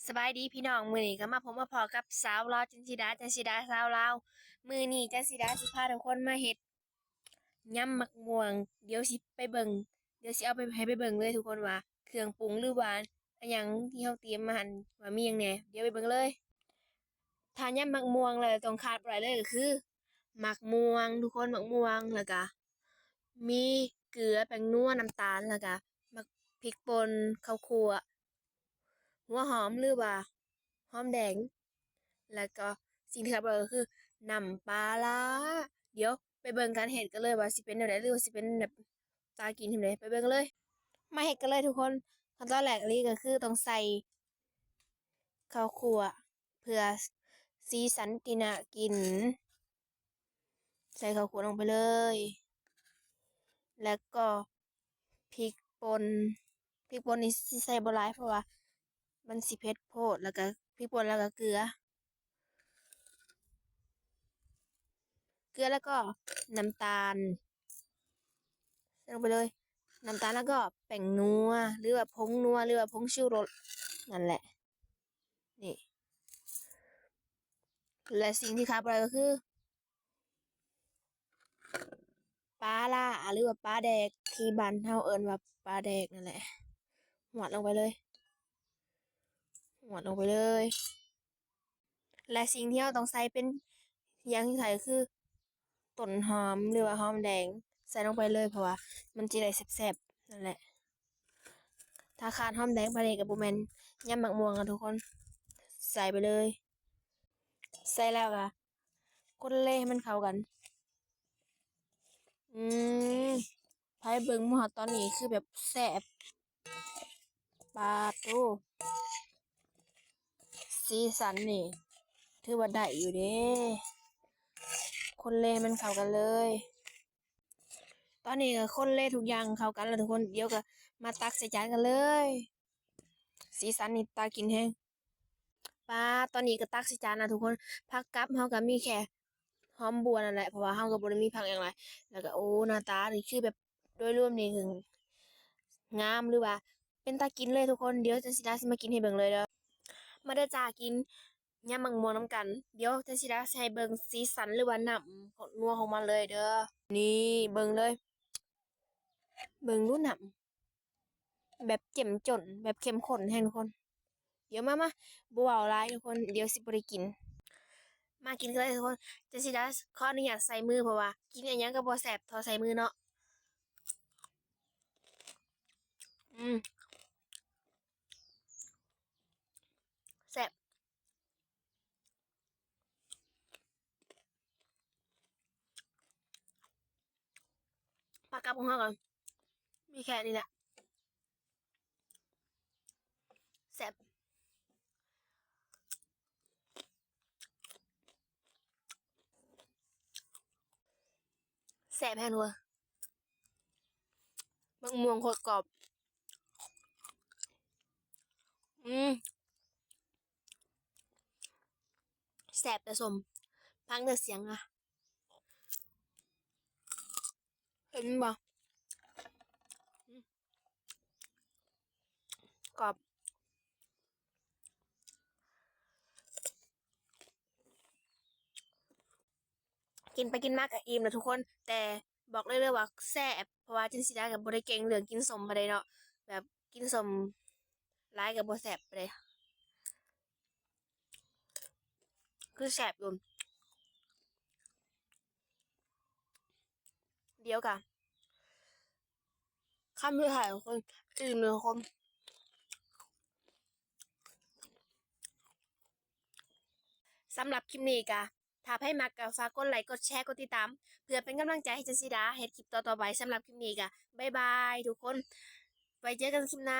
สบายดีพี่น้องมื้อนี้ก็มาพบมาพอกับสาวลาวจันสิดาสาวลาวมื้อนี้จันสิดาสิพาทุกคนมาเฮ็ดยำมักม่วงเดี๋ยวสิเอาไปให้ไปเบิ่งเลยทุกคนว่าเครื่องปรุงหรือว่าอะหยังที่เฮาเตรียมมาหั่นว่ามีหยังแหน่เดี๋ยวไปเบิ่งเลยถ้ายำมักม่วงแล้วต้องขาดบ่ได้เลยก็คือมักม่วงทุกคนมักม่วงแล้วก็มีเกลือแป้งนัวน้ำตาลแล้วก็มักพริกป่นข้าวคั่วหัวหอมหรือว่าหอมแดง แล้วก็สิ่งที่ขาดบ่ได้ก็คือน้ำปลาร้าเดี๋ยวไปเบิ่งการเฮ็ดกันเลยว่าสิเป็นแนวใดหรือว่าสิเป็นแบบตากินจั่งใดไปเบิ่งเลยมาเฮ็ดกันเลยทุกคนขั้นตอนแรกเลยก็คือต้องใส่ข้าวคั่วเพื่อสีสันที่น่ากินใส่ข้าวคั่วลงไปเลยแล้วก็พริกป่นพริกป่นนี่สิใส่บ่หลายเพราะว่ามันสิเผ็ดโพดแล้วก็พริกป่นแล้วก็เกลือแล้วก็น้ำตาลใส่ลงไปเลยน้ำตาลแล้วก็แป้งนัวหรือว่าผงนัวหรือว่าผงชูรสนั่นแหละนี่และสิ่งที่ขาดไปก็คือปลาล่าหรือว่าปลาแดกที่บ้านเฮาเอิ้นว่าปลาแดกนั่นแหละหวานลงไปเลยหวานลงไปเลยและสิ่งที่เราต้องใส่เป็นอย่างที่ใส่ก็คือต้นหอมหรือว่าหอมแดงใส่ลงไปเลยเพราะว่ามันจะได้แซ่บๆนั่นแหละถ้าขาดหอมแดงไปนี่ก็บ่แม่นยำบักม่วงอะทุกคนใส่ไปเลยใส่แล้วก็คนเล่ให้มันเข้ากันอืมไผเบิ่งมาฮอดตอนนี้คือแบบแซ่บปาดโตสีสันนี่ถือว่าได้อยู่เด้คนเล่ให้มันเข้ากันเลยตอนนี้ก็คนเล่ทุกอย่างเข้ากันแล้วทุกคนเดี๋ยวก็มาตักใส่จานกันเลยสีสันนี่ตากินแฮงปาดตอนนี้ก็ตักใส่จานแล้วทุกคนผักกับเฮาก็มีแค่หอมบัวนั่นแหละเพราะว่าเฮาก็บ่ได้มีผักหยังหลายแล้วก็โอ้หน้าตานี่คือแบบโดยรวมนี่คืองามหรือว่าเป็นตากินเลยทุกคนเดี๋ยวจันสิดาสิมากินให้เบิ่งเลยเด้อมาเด้อจ้ากินยำบักม่วงนำกันเดี๋ยวจันสิดาสิให้เบิ่งสีสันหรือว่าน้ำของนัวของมันเลยเด้อนี่เบิ่งเลยเบิ่งดูน้ำแบบเจ้มจ้นแบบเข้มข้นแฮงทุกคนเดี๋ยวมาบ่เว้าหลายทุกคนเดี๋ยวสิบ่ได้กินมากินกันเลยทุกคนจันสิดาขออนุญาตใส่มือเพราะว่ากินอันหยังก็บ่แซ่บเท่าใส่มือเนาะอืมแซ่บปลากระพงเฮาก็มีแค่นี้แหละแซ่บแซ่บแฮงนัวมะม่วงโคตรกรอบอืมแซ่บแต่สมพังแต่เสียงอะเห็นบ่อืมกรอบกินไปกินมากก็อิ่มแล้วทุกคนแต่บอกเลยว่าแซ่บเพราะว่าจันสิดาก็บ่ได้เก่งเรื่องกินสมปานใดเนาะแบบกินสมหลายก็บ่แซ่บปานใดคือแซ่บอยู่เดี๋ยวก่ะคำสุดท้ายทุกคนอิ่มเลยทุกคนสำหรับคลิปนี้ก็ถ้าไผมักก็ฝากกดไลค์กดแชร์กดติดตามเพื่อเป็นกำลังใจให้จันสิดาเฮ็ดคลิปต่อๆไปสำหรับคลิปนี้ก็บ๊ายบายทุกคนไว้เจอกันคลิปหน้า